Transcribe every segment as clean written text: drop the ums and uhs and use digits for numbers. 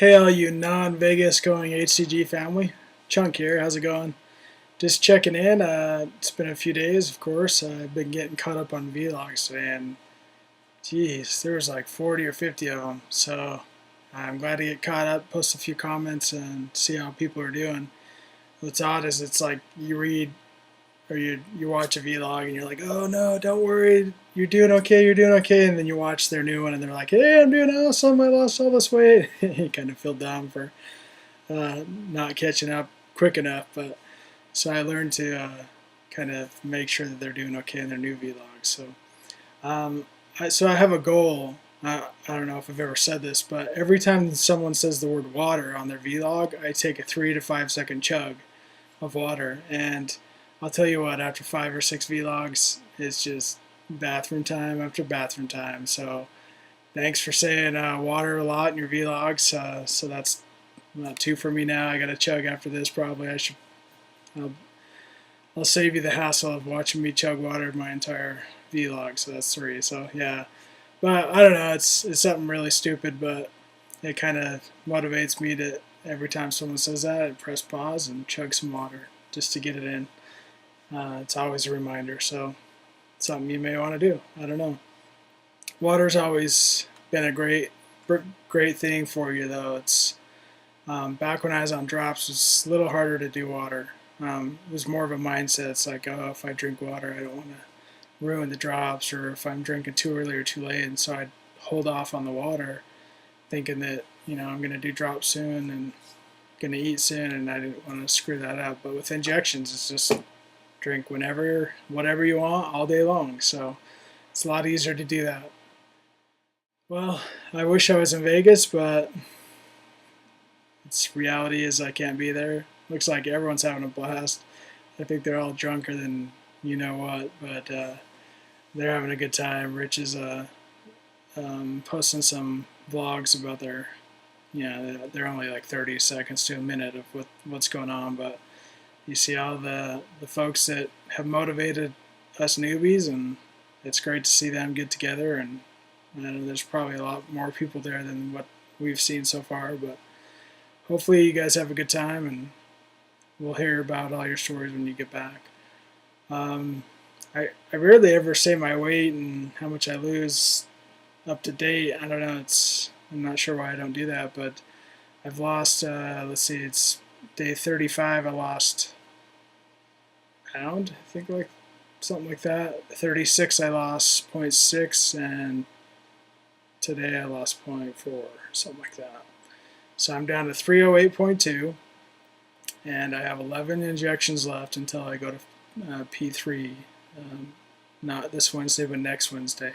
Hey, all you non-Vegas going HCG family. Chunk here, how's it going? Just checking in. It's been a few days, of course. I've been getting caught up on vlogs today, and geez, there was like 40 or 50 of them. So I'm glad to get caught up, post a few comments, and see how people are doing. What's odd is it's like you read or you watch a vlog and you're like, oh no, don't worry, you're doing okay, and then you watch their new one and they're like, hey, I'm doing awesome, I lost all this weight. You kind of feel down for not catching up quick enough. But so I learned to kind of make sure that they're doing okay in their new vlogs. So I have a goal. I don't know if I've ever said this, but every time someone says the word water on their vlog, I take a 3 to 5 second chug of water. And I'll tell you what, after 5 or 6 vlogs, it's just bathroom time after bathroom time. So thanks for saying water a lot in your vlogs. So that's not 2 for me now. I got to chug after this probably. I'll, I'll save you the hassle of watching me chug water my entire vlog. So that's 3. So yeah, but I don't know. It's something really stupid, but it kind of motivates me to every time someone says that, I press pause and chug some water just to get it in. It's always a reminder. So something you may want to do. I don't know. Water's always been a great thing for you, though. It's back when I was on drops, it was a little harder to do water. It was more of a mindset. It's like, oh, if I drink water, I don't want to ruin the drops, or if I'm drinking too early or too late, and so I'd hold off on the water, thinking that I'm going to do drops soon and going to eat soon, and I didn't want to screw that up. But with injections, it's just drink whenever, whatever you want, all day long. So it's a lot easier to do that. Well, I wish I was in Vegas, but it's reality is I can't be there. Looks like everyone's having a blast. I think they're all drunker than you know what, but they're having a good time. Rich is posting some vlogs about their, they're only like 30 seconds to a minute of what's going on, but you see all the folks that have motivated us newbies, and it's great to see them get together. And there's probably a lot more people there than what we've seen so far, but hopefully you guys have a good time, and we'll hear about all your stories when you get back. I rarely ever say my weight and how much I lose up to date. I don't know. I'm not sure why I don't do that, but I've lost. Let's see, it's day 35. I lost a pound. I think like something like that. 36. I lost 0.6, and today I lost 0.4, something like that. So I'm down to 308.2, and I have 11 injections left until I go to P3. Not this Wednesday, but next Wednesday.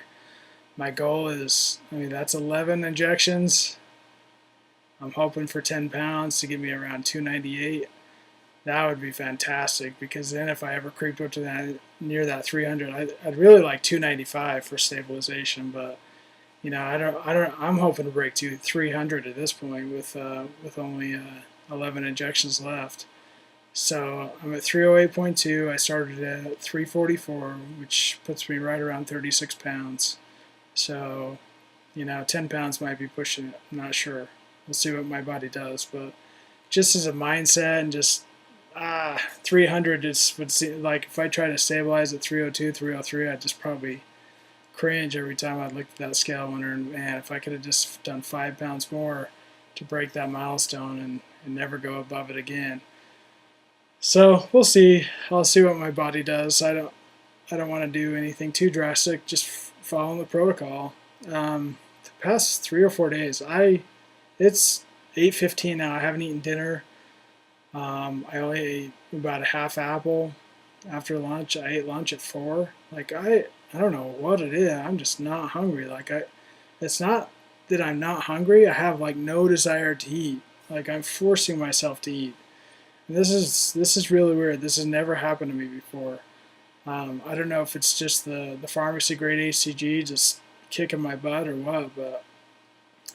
My goal is, that's 11 injections. I'm hoping for 10 pounds to get me around 298. That would be fantastic, because then if I ever creep up to that near that 300, I'd really like 295 for stabilization. But I'm hoping to break to 300 at this point with only 11 injections left. So I'm at 308.2. I started at 344, which puts me right around 36 pounds. So, 10 pounds might be pushing it. I'm not sure. We'll see what my body does. But just as a mindset, and just 300 would seem like, if I try to stabilize at 302, 303, I'd just probably cringe every time I looked at that scale, wondering, man, if I could have just done 5 pounds more to break that milestone and never go above it again. So we'll see. I'll see what my body does. I don't want to do anything too drastic. Just following the protocol. The past 3 or 4 days, it's 8:15 now. I haven't eaten dinner. I only ate about a half apple after lunch. I ate lunch at 4. Like I don't know what it is. I'm just not hungry. It's not that I'm not hungry. I have like no desire to eat. Like I'm forcing myself to eat. And this is really weird. This has never happened to me before. I don't know if it's just the pharmacy grade HCG just kicking my butt or what, but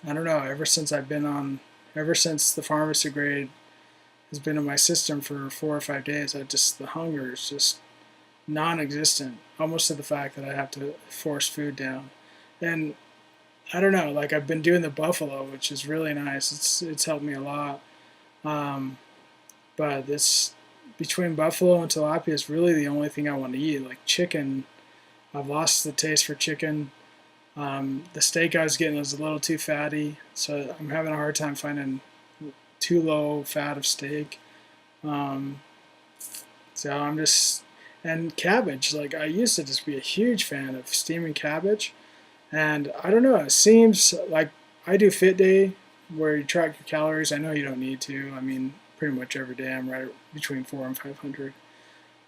I don't know. Ever since the pharmacy grade has been in my system for 4 or 5 days, the hunger is just non-existent, almost to the fact that I have to force food down. And I don't know, like I've been doing the buffalo, which is really nice. It's helped me a lot. Um, but this between buffalo and tilapia is really the only thing I want to eat. Like chicken, I've lost the taste for chicken. The steak I was getting was a little too fatty, so I'm having a hard time finding too low fat of steak. Um, so I'm just and cabbage. Like I used to just be a huge fan of steaming cabbage, and I don't know. It seems like I do Fit Day where you track your calories. I know you don't need to. I mean, pretty much every day I'm right between 400 and 500.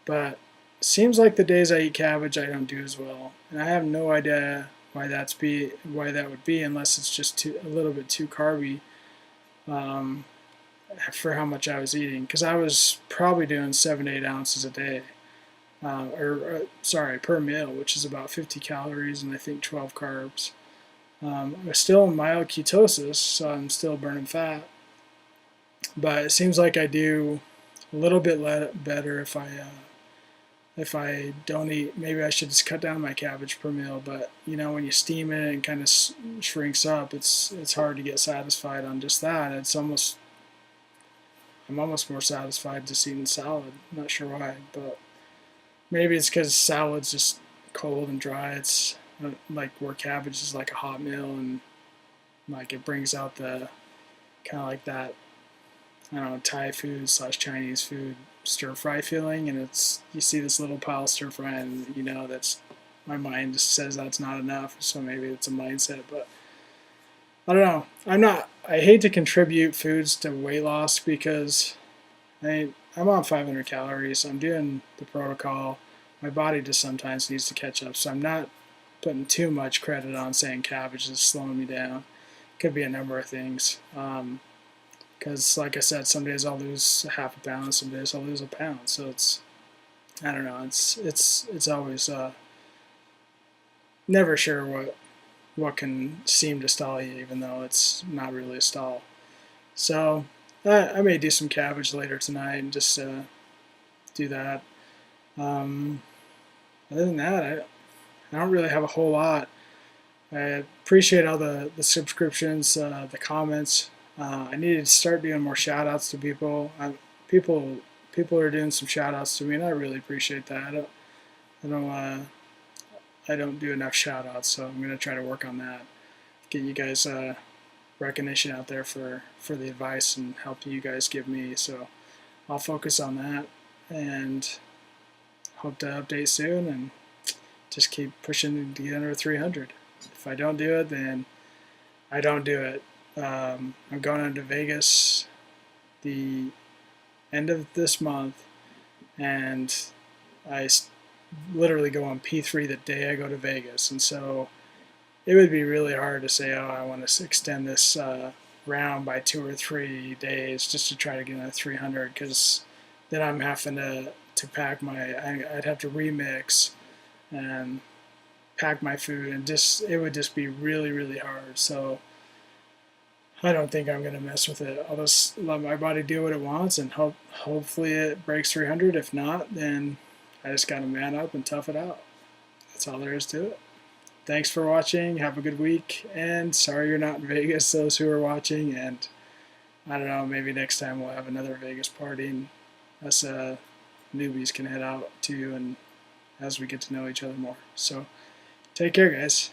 But it seems like the days I eat cabbage, I don't do as well, and I have no idea why that would be unless it's just a little bit too carby um, for how much I was eating. Because I was probably doing 7 to 8 ounces a day, sorry, per meal, which is about 50 calories and I think 12 carbs. I'm still in mild ketosis, so I'm still burning fat, but it seems like I do a little bit better if I don't eat. Maybe I should just cut down my cabbage per meal. But you know, when you steam it and kind of shrinks up, it's hard to get satisfied on just that. I'm almost more satisfied just eating salad. I'm not sure why, but maybe it's because salad's just cold and dry. It's like where cabbage is like a hot meal and like it brings out the kind of like that, I don't know, Thai food / Chinese food stir fry feeling, and it's you see this little pile of stir fry, and you know that's my mind just says that's not enough. So maybe it's a mindset, but I don't know. I'm not. I hate to contribute foods to weight loss because I'm on 500 calories. I'm doing the protocol. My body just sometimes needs to catch up, so I'm not putting too much credit on saying cabbage is slowing me down. Could be a number of things. Because like I said, some days I'll lose half a pound, some days I'll lose a pound. So I don't know. It's always never sure what can seem to stall you, even though it's not really a stall. So I may do some cabbage later tonight and just do that. Um, Other than that, I don't really have a whole lot. I appreciate all the subscriptions, the comments. I needed to start doing more shout outs to people. People people are doing some shout outs to me, and I really appreciate that. I don't I don't do enough shout outs, so I'm gonna try to work on that. Get you guys recognition out there for the advice and help you guys give me. So I'll focus on that and hope to update soon and just keep pushing to get under 300. If I don't do it, then I don't do it. I'm going into Vegas the end of this month, and I literally go on P3 the day I go to Vegas, and so it would be really hard to say, oh, I want to extend this round by 2 or 3 days just to try to get into 300, because then I'm having to pack I'd have to remix and pack my food, and it would just be really, really hard. So I don't think I'm going to mess with it. I'll just let my body do what it wants, and hopefully it breaks 300. If not, then I just got to man up and tough it out. That's all there is to it. Thanks for watching. Have a good week. And sorry you're not in Vegas, those who are watching. And I don't know, maybe next time we'll have another Vegas party, and us newbies can head out too, and as we get to know each other more. So take care, guys.